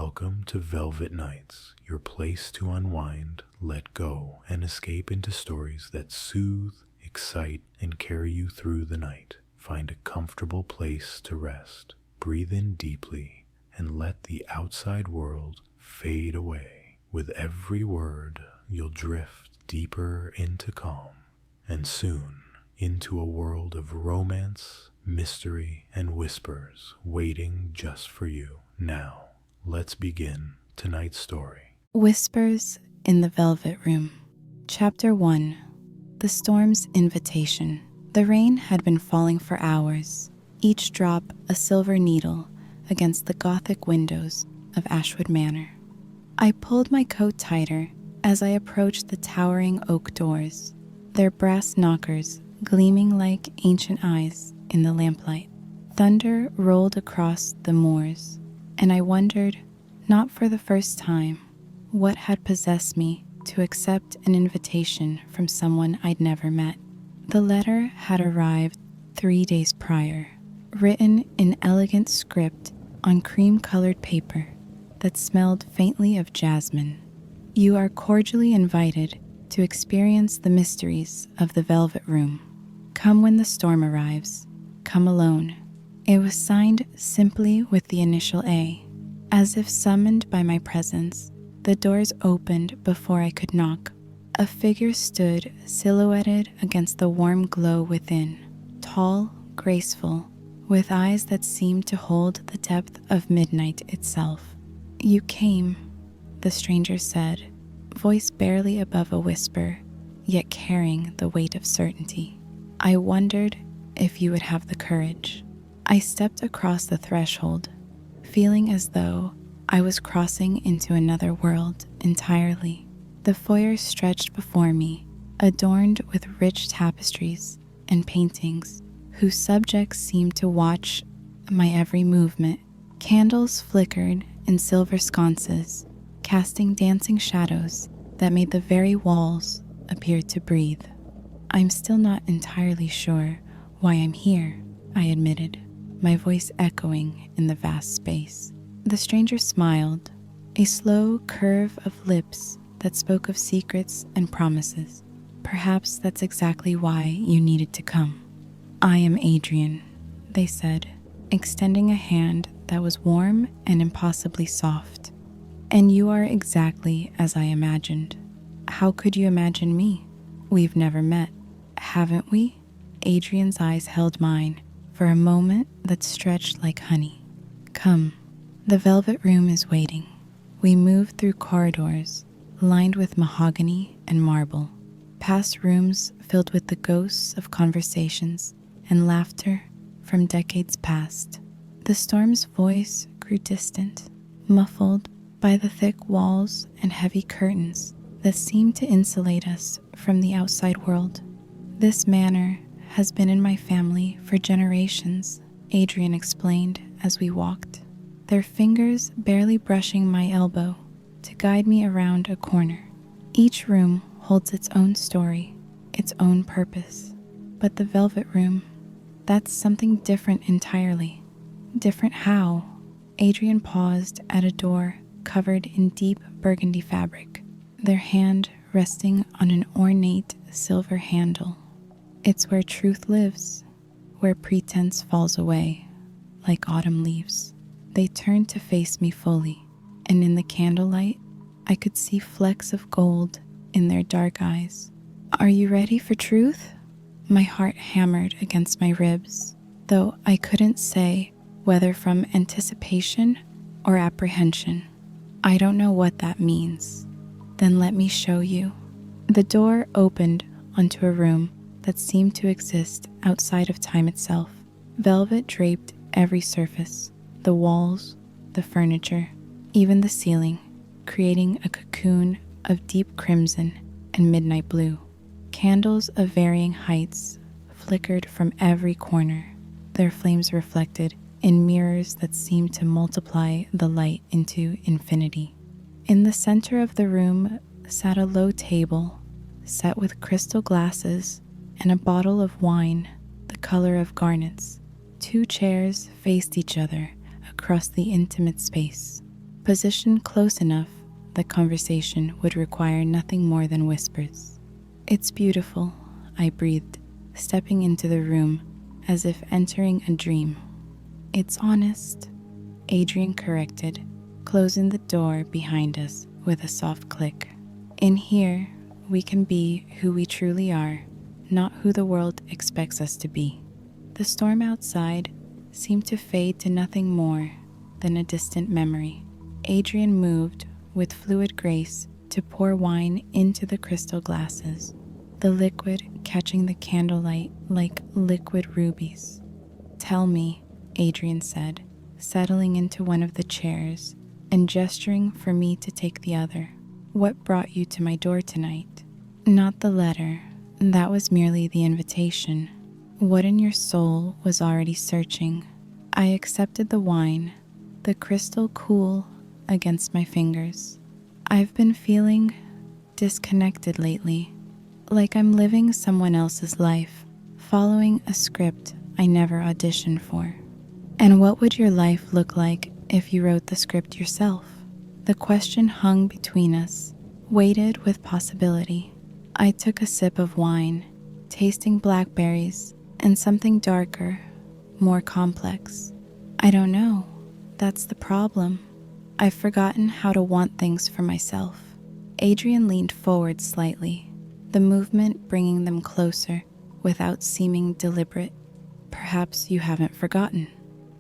Welcome to Velvet Nights, your place to unwind, let go, and escape into stories that soothe, excite, and carry you through the night. Find a comfortable place to rest, breathe in deeply, and let the outside world fade away. With every word, you'll drift deeper into calm, and soon into a world of romance, mystery, and whispers waiting just for you. Now, let's begin tonight's story. Whispers in the Velvet Room. Chapter 1. The Storm's Invitation. The rain had been falling for hours, each drop a silver needle against the Gothic windows of Ashwood Manor. I pulled my coat tighter as I approached the towering oak doors, their brass knockers gleaming like ancient eyes in the lamplight. Thunder rolled across the moors, and I wondered, not for the first time, what had possessed me to accept an invitation from someone I'd never met. The letter had arrived 3 days prior, written in elegant script on cream-colored paper that smelled faintly of jasmine. You are cordially invited to experience the mysteries of the Velvet Room. Come when the storm arrives. Come alone. It was signed simply with the initial A. As if summoned by my presence, the doors opened before I could knock. A figure stood silhouetted against the warm glow within, tall, graceful, with eyes that seemed to hold the depth of midnight itself. You came, the stranger said, voice barely above a whisper, yet carrying the weight of certainty. I wondered if you would have the courage. I stepped across the threshold, feeling as though I was crossing into another world entirely. The foyer stretched before me, adorned with rich tapestries and paintings, whose subjects seemed to watch my every movement. Candles flickered in silver sconces, casting dancing shadows that made the very walls appear to breathe. I'm still not entirely sure why I'm here, I admitted, my voice echoing in the vast space. The stranger smiled, a slow curve of lips that spoke of secrets and promises. Perhaps that's exactly why you needed to come. I am Adrian, they said, extending a hand that was warm and impossibly soft. And you are exactly as I imagined. How could you imagine me? We've never met, haven't we? Adrian's eyes held mine for a moment that stretched like honey. Come, the Velvet Room is waiting. We moved through corridors lined with mahogany and marble, past rooms filled with the ghosts of conversations and laughter from decades past. The storm's voice grew distant, muffled by the thick walls and heavy curtains that seemed to insulate us from the outside world. This manor has been in my family for generations, Adrian explained as we walked, their fingers barely brushing my elbow to guide me around a corner. Each room holds its own story, its own purpose. But the Velvet Room, that's something different entirely. Different how? Adrian paused at a door covered in deep burgundy fabric, their hand resting on an ornate silver handle. It's where truth lives, where pretense falls away, like autumn leaves. They turned to face me fully, and in the candlelight, I could see flecks of gold in their dark eyes. Are you ready for truth? My heart hammered against my ribs, though I couldn't say whether from anticipation or apprehension. I don't know what that means. Then let me show you. The door opened onto a room that seemed to exist outside of time itself. Velvet draped every surface, the walls, the furniture, even the ceiling, creating a cocoon of deep crimson and midnight blue. Candles of varying heights flickered from every corner, their flames reflected in mirrors that seemed to multiply the light into infinity. In the center of the room sat a low table set with crystal glasses and a bottle of wine the color of garnets. 2 chairs faced each other across the intimate space. positioned close enough the conversation would require nothing more than whispers. "It's beautiful," I breathed, stepping into the room as if entering a dream. "It's honest," Adrian corrected, closing the door behind us with a soft click. "In here, we can be who we truly are, not who the world expects us to be." The storm outside seemed to fade to nothing more than a distant memory. Adrian moved with fluid grace to pour wine into the crystal glasses, the liquid catching the candlelight like liquid rubies. "Tell me," Adrian said, settling into one of the chairs and gesturing for me to take the other. "What brought you to my door tonight?" "Not the letter. That was merely the invitation. What in your soul was already searching?" I accepted the wine, the crystal cool against my fingers. "I've been feeling disconnected lately, like I'm living someone else's life, following a script I never auditioned for." "And what would your life look like if you wrote the script yourself?" The question hung between us, weighted with possibility. I took a sip of wine, tasting blackberries and something darker, more complex. "I don't know. That's the problem. I've forgotten how to want things for myself." Adrian leaned forward slightly, the movement bringing them closer without seeming deliberate. "Perhaps you haven't forgotten.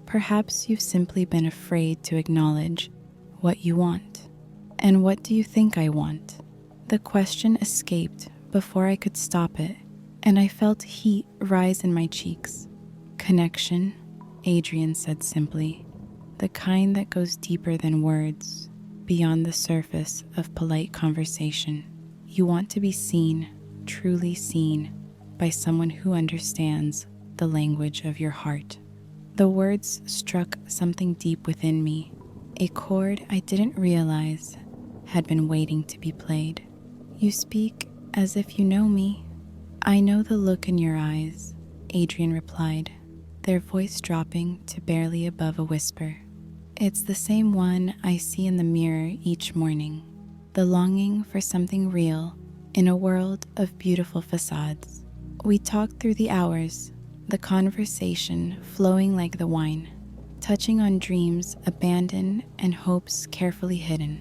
Perhaps you've simply been afraid to acknowledge what you want." "And what do you think I want?" The question escaped before I could stop it, and I felt heat rise in my cheeks. "Connection," Adrian said simply, "the kind that goes deeper than words, beyond the surface of polite conversation. You want to be seen, truly seen, by someone who understands the language of your heart." The words struck something deep within me, a chord I didn't realize had been waiting to be played. "You speak as if you know me." "I know the look in your eyes," Adrian replied, their voice dropping to barely above a whisper. "It's the same one I see in the mirror each morning, the longing for something real in a world of beautiful facades." We talked through the hours, the conversation flowing like the wine, touching on dreams abandoned and hopes carefully hidden.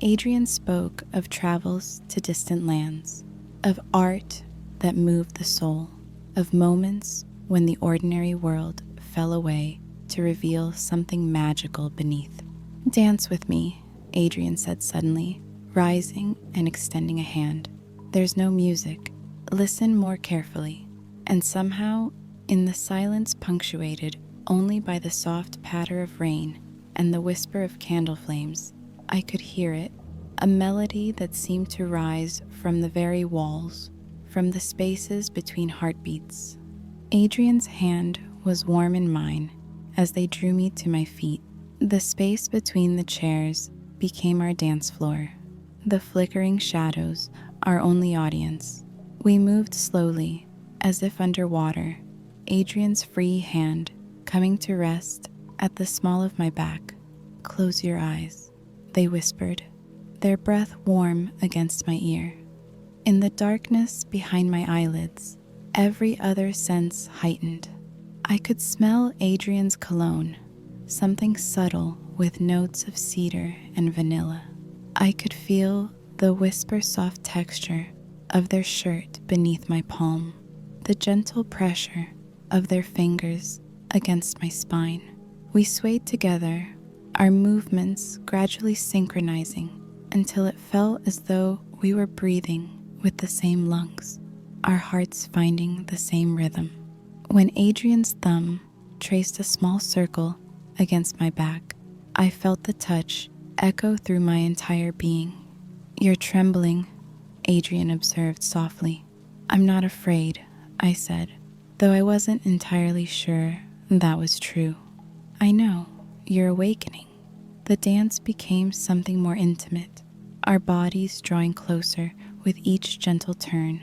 Adrian spoke of travels to distant lands, of art that moved the soul, of moments when the ordinary world fell away to reveal something magical beneath. "Dance with me," Adrian said suddenly, rising and extending a hand. "There's no music. Listen more carefully." And somehow, in the silence punctuated only by the soft patter of rain and the whisper of candle flames, I could hear it, a melody that seemed to rise from the very walls, from the spaces between heartbeats. Adrian's hand was warm in mine as they drew me to my feet. The space between the chairs became our dance floor, the flickering shadows our only audience. We moved slowly, as if underwater, Adrian's free hand coming to rest at the small of my back. "Close your eyes," they whispered, their breath warm against my ear. In the darkness behind my eyelids, every other sense heightened. I could smell Adrian's cologne, something subtle with notes of cedar and vanilla. I could feel the whisper-soft texture of their shirt beneath my palm, the gentle pressure of their fingers against my spine. We swayed together, our movements gradually synchronizing until it felt as though we were breathing with the same lungs, our hearts finding the same rhythm. When Adrian's thumb traced a small circle against my back, I felt the touch echo through my entire being. "You're trembling," Adrian observed softly. "I'm not afraid," I said, though I wasn't entirely sure that was true. "I know, you're awakening." The dance became something more intimate, our bodies drawing closer with each gentle turn.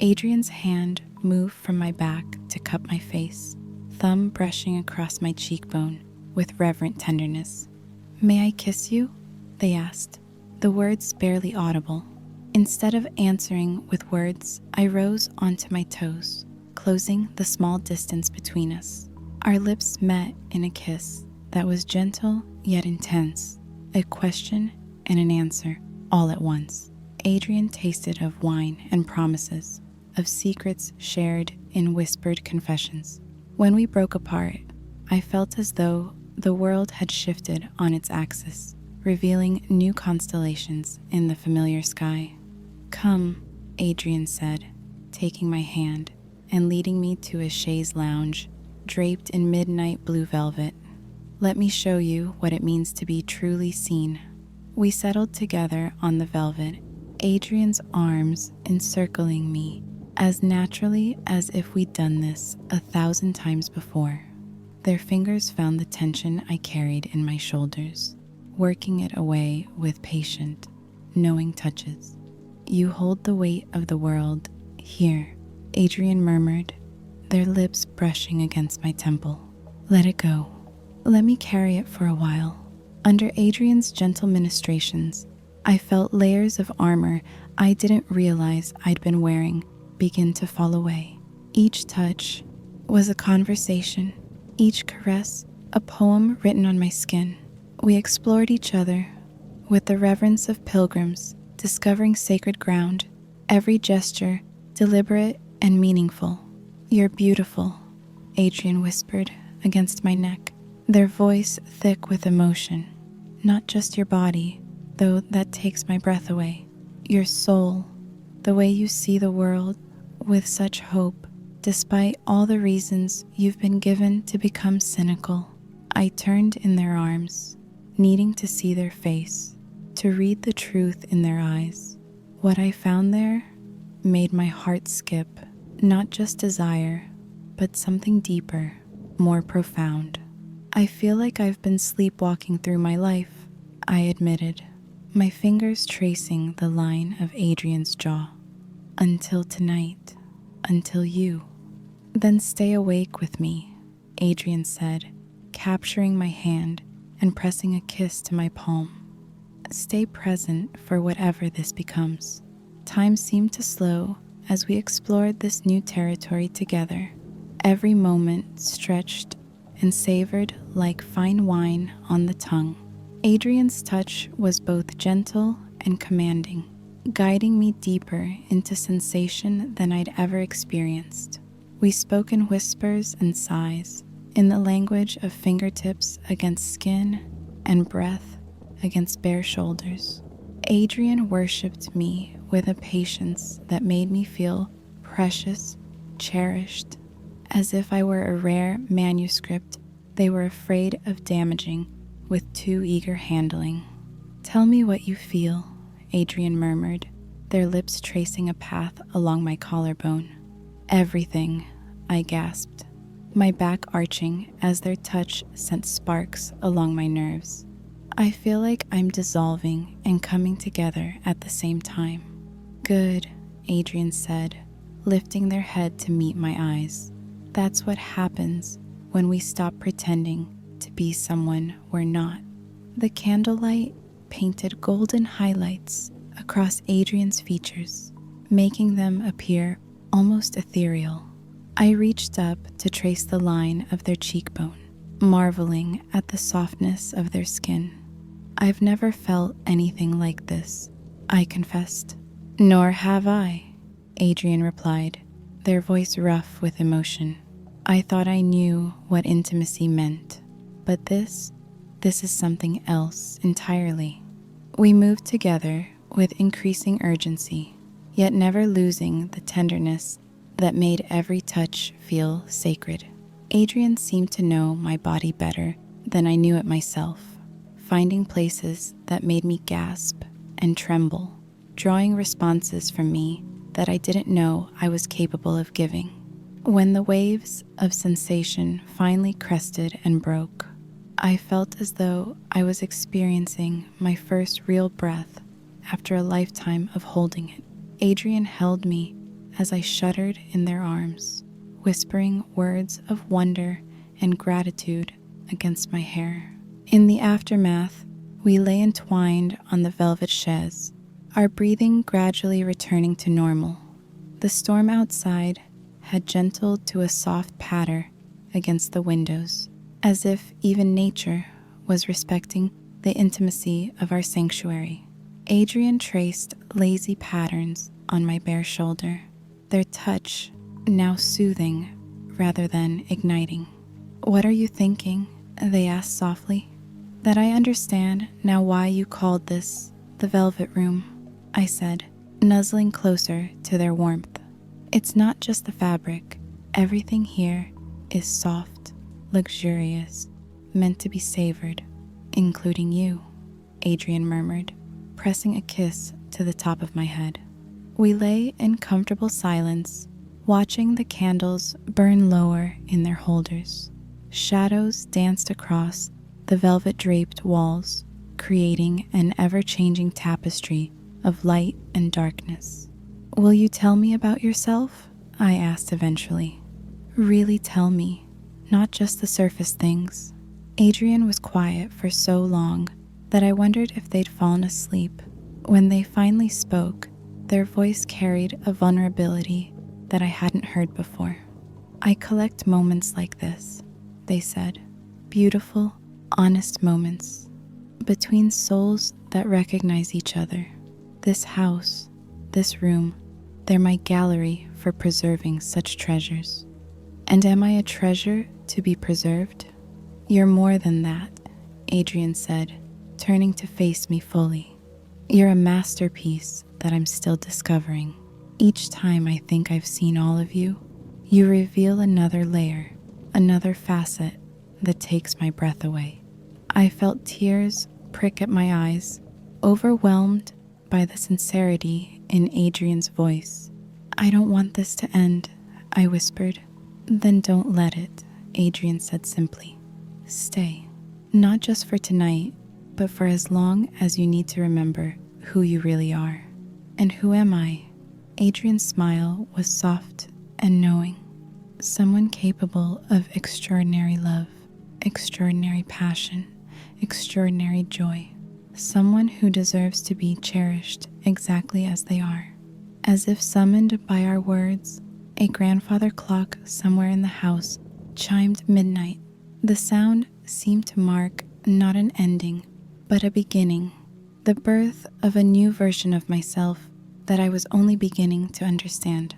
Adrian's hand moved from my back to cup my face, thumb brushing across my cheekbone with reverent tenderness. "May I kiss you?" they asked, the words barely audible. Instead of answering with words, I rose onto my toes, closing the small distance between us. Our lips met in a kiss that was gentle yet intense, a question and an answer all at once. Adrian tasted of wine and promises, of secrets shared in whispered confessions. When we broke apart, I felt as though the world had shifted on its axis, revealing new constellations in the familiar sky. "Come," Adrian said, taking my hand and leading me to a chaise lounge draped in midnight blue velvet. "Let me show you what it means to be truly seen." We settled together on the velvet, Adrian's arms encircling me as naturally as if we'd done this 1,000 times before. Their fingers found the tension I carried in my shoulders, working it away with patient, knowing touches. "You hold the weight of the world here," Adrian murmured, their lips brushing against my temple. "Let it go. Let me carry it for a while." Under Adrian's gentle ministrations, I felt layers of armor I didn't realize I'd been wearing begin to fall away. Each touch was a conversation, each caress a poem written on my skin. We explored each other with the reverence of pilgrims discovering sacred ground, every gesture deliberate and meaningful. "You're beautiful," Adrian whispered against my neck, their voice thick with emotion. "Not just your body, though that takes my breath away. Your soul, the way you see the world with such hope, despite all the reasons you've been given to become cynical." I turned in their arms, needing to see their face, to read the truth in their eyes. What I found there made my heart skip, not just desire, but something deeper, more profound. "I feel like I've been sleepwalking through my life," I admitted, my fingers tracing the line of Adrian's jaw. "Until tonight, until you." "Then stay awake with me," Adrian said, capturing my hand and pressing a kiss to my palm. "Stay present for whatever this becomes." Time seemed to slow as we explored this new territory together, every moment stretched and savored like fine wine on the tongue. Adrian's touch was both gentle and commanding, guiding me deeper into sensation than I'd ever experienced. We spoke in whispers and sighs, in the language of fingertips against skin and breath against bare shoulders. Adrian worshipped me with a patience that made me feel precious, cherished, as if I were a rare manuscript they were afraid of damaging with too eager handling. "Tell me what you feel," Adrian murmured, their lips tracing a path along my collarbone. "Everything," I gasped, my back arching as their touch sent sparks along my nerves. "I feel like I'm dissolving and coming together at the same time." "Good," Adrian said, lifting their head to meet my eyes. "That's what happens when we stop pretending to be someone we're not." The candlelight painted golden highlights across Adrian's features, making them appear almost ethereal. I reached up to trace the line of their cheekbone, marveling at the softness of their skin. "I've never felt anything like this," I confessed. "Nor have I," Adrian replied, their voice rough with emotion. "I thought I knew what intimacy meant, but this is something else entirely." We moved together with increasing urgency, yet never losing the tenderness that made every touch feel sacred. Adrian seemed to know my body better than I knew it myself, finding places that made me gasp and tremble, drawing responses from me that I didn't know I was capable of giving. When the waves of sensation finally crested and broke, I felt as though I was experiencing my first real breath after a lifetime of holding it. Adrian held me as I shuddered in their arms, whispering words of wonder and gratitude against my hair. In the aftermath, We lay entwined on the velvet chaise, our breathing gradually returning to normal. The storm outside had gentled to a soft patter against the windows, as if even nature was respecting the intimacy of our sanctuary. Adrian traced lazy patterns on my bare shoulder, their touch now soothing rather than igniting. "What are you thinking?" they asked softly. "That I understand now why you called this the velvet room," I said, nuzzling closer to their warmth. "It's not just the fabric. Everything here is soft, luxurious, meant to be savored, including you," Adrian murmured, pressing a kiss to the top of my head. We lay in comfortable silence, watching the candles burn lower in their holders. Shadows danced across the velvet-draped walls, creating an ever-changing tapestry of light and darkness. "Will you tell me about yourself?" I asked eventually. "Really tell me, not just the surface things." Adrian was quiet for so long that I wondered if they'd fallen asleep. When they finally spoke, their voice carried a vulnerability that I hadn't heard before. "I collect moments like this," they said. "Beautiful, honest moments between souls that recognize each other. This house, this room, they're my gallery for preserving such treasures." "And am I a treasure to be preserved?" "You're more than that," Adrian said, turning to face me fully. "You're a masterpiece that I'm still discovering. Each time I think I've seen all of you, you reveal another layer, another facet that takes my breath away." I felt tears prick at my eyes, overwhelmed by the sincerity in Adrian's voice. "I don't want this to end," I whispered. "Then don't let it," Adrian said simply. "Stay, not just for tonight, but for as long as you need to remember who you really are." "And who am I?" Adrian's smile was soft and knowing. "Someone capable of extraordinary love, extraordinary passion, extraordinary joy. Someone who deserves to be cherished exactly as they are." As if summoned by our words, a grandfather clock somewhere in the house chimed midnight. The sound seemed to mark not an ending, but a beginning, the birth of a new version of myself that I was only beginning to understand.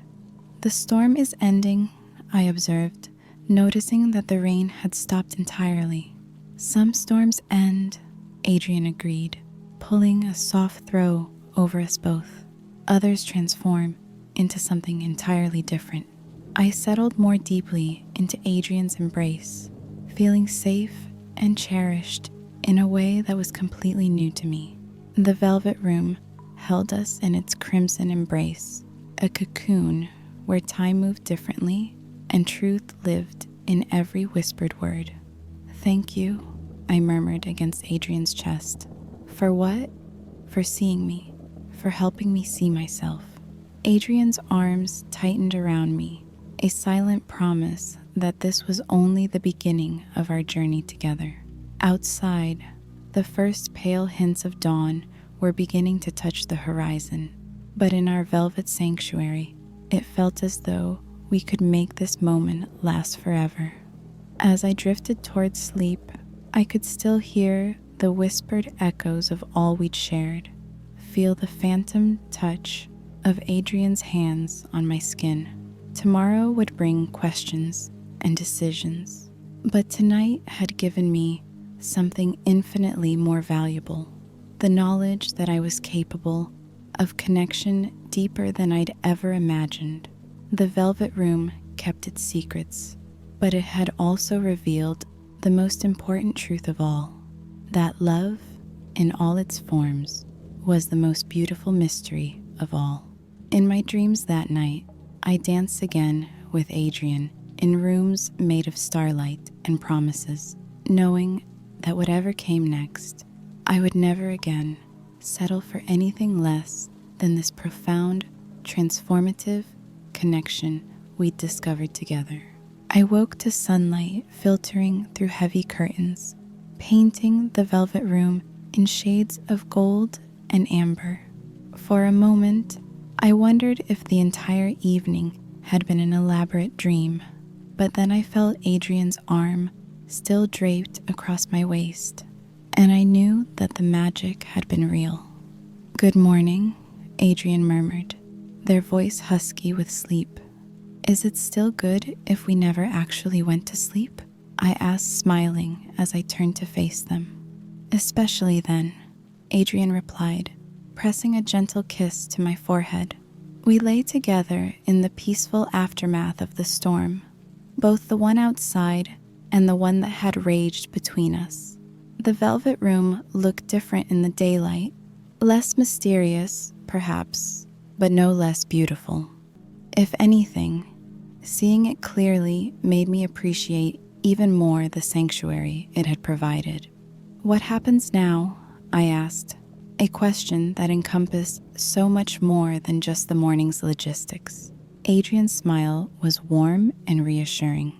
"The storm is ending," I observed, noticing that the rain had stopped entirely. "Some storms end," Adrian agreed, pulling a soft throw over us both. "Others transform into something entirely different." I settled more deeply into Adrian's embrace, feeling safe and cherished in a way that was completely new to me. The velvet room held us in its crimson embrace, a cocoon where time moved differently and truth lived in every whispered word. "Thank you," I murmured against Adrian's chest. "For what?" "For seeing me, for helping me see myself." Adrian's arms tightened around me, a silent promise that this was only the beginning of our journey together. Outside, the first pale hints of dawn were beginning to touch the horizon, but in our velvet sanctuary, it felt as though we could make this moment last forever. As I drifted towards sleep, I could still hear the whispered echoes of all we'd shared, feel the phantom touch of Adrian's hands on my skin. Tomorrow would bring questions and decisions, but tonight had given me something infinitely more valuable, the knowledge that I was capable of connection deeper than I'd ever imagined. The velvet room kept its secrets, but it had also revealed the most important truth of all, that love, in all its forms, was the most beautiful mystery of all. In my dreams that night, I danced again with Adrian in rooms made of starlight and promises, knowing that whatever came next, I would never again settle for anything less than this profound, transformative connection we'd discovered together. I woke to sunlight filtering through heavy curtains, painting the velvet room in shades of gold and amber. For a moment, I wondered if the entire evening had been an elaborate dream, but then I felt Adrian's arm still draped across my waist, and I knew that the magic had been real. "Good morning," Adrian murmured, their voice husky with sleep. "Is it still good if we never actually went to sleep?" I asked, smiling as I turned to face them. "Especially then," Adrian replied, pressing a gentle kiss to my forehead. We lay together in the peaceful aftermath of the storm, both the one outside and the one that had raged between us. The velvet room looked different in the daylight, less mysterious, perhaps, but no less beautiful. If anything, seeing it clearly made me appreciate even more the sanctuary it had provided. "What happens now?" I asked, a question that encompassed so much more than just the morning's logistics. Adrian's smile was warm and reassuring.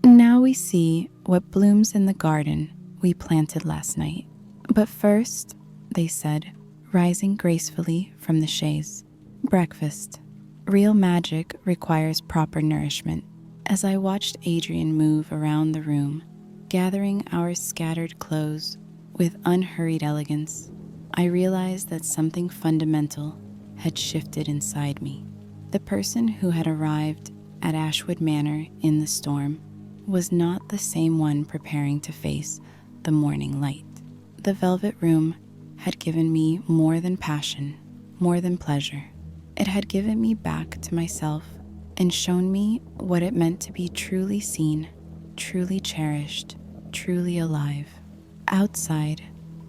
"Now we see what blooms in the garden we planted last night. But first," they said, rising gracefully from the chaise, "breakfast. Real magic requires proper nourishment." As I watched Adrian move around the room, gathering our scattered clothes with unhurried elegance, I realized that something fundamental had shifted inside me. The person who had arrived at Ashwood Manor in the storm was not the same one preparing to face the morning light. The velvet room had given me more than passion, more than pleasure. It had given me back to myself and shown me what it meant to be truly seen, truly cherished, truly alive. Outside,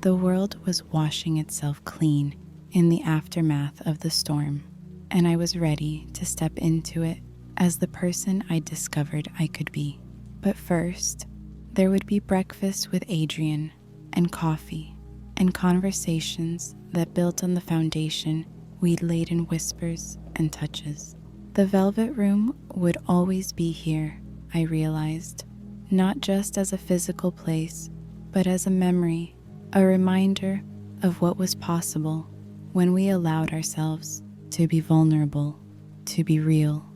the world was washing itself clean in the aftermath of the storm, and I was ready to step into it as the person I discovered I could be. But first, there would be breakfast with Adrian, and coffee, and conversations that built on the foundation we'd laid in whispers and touches. The velvet room would always be here, I realized, not just as a physical place, but as a memory, a reminder of what was possible when we allowed ourselves to be vulnerable, to be real,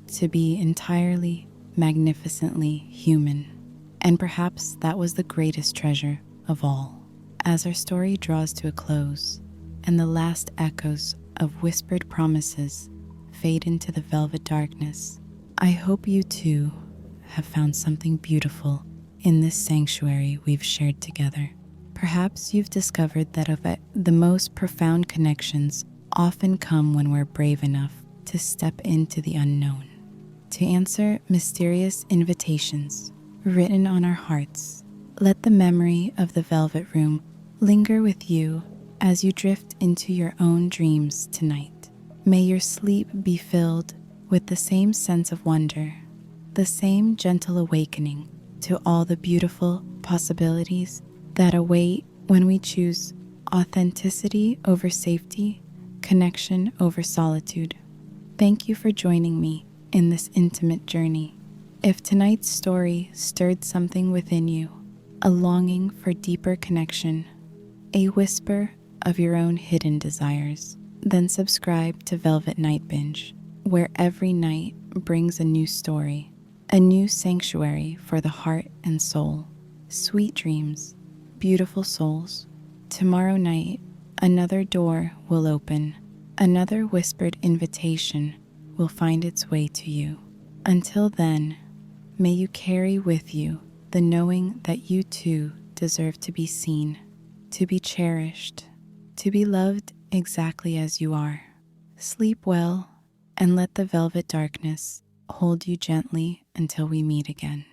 to be entirely, magnificently human. And perhaps that was the greatest treasure of all. As our story draws to a close, and the last echoes of whispered promises fade into the velvet darkness, I hope you too have found something beautiful in this sanctuary we've shared together. Perhaps you've discovered that the most profound connections often come when we're brave enough to step into the unknown, to answer mysterious invitations written on our hearts. Let the memory of the velvet room linger with you as you drift into your own dreams tonight. May your sleep be filled with the same sense of wonder, the same gentle awakening to all the beautiful possibilities that await when we choose authenticity over safety, connection over solitude. Thank you for joining me in this intimate journey. If tonight's story stirred something within you, a longing for deeper connection, a whisper of your own hidden desires, then subscribe to Velvet Night Binge, where every night brings a new story, a new sanctuary for the heart and soul. Sweet dreams, beautiful souls. Tomorrow night, another door will open, another whispered invitation will find its way to you. Until then, may you carry with you the knowing that you too deserve to be seen, to be cherished, to be loved exactly as you are. Sleep well, and let the velvet darkness hold you gently until we meet again.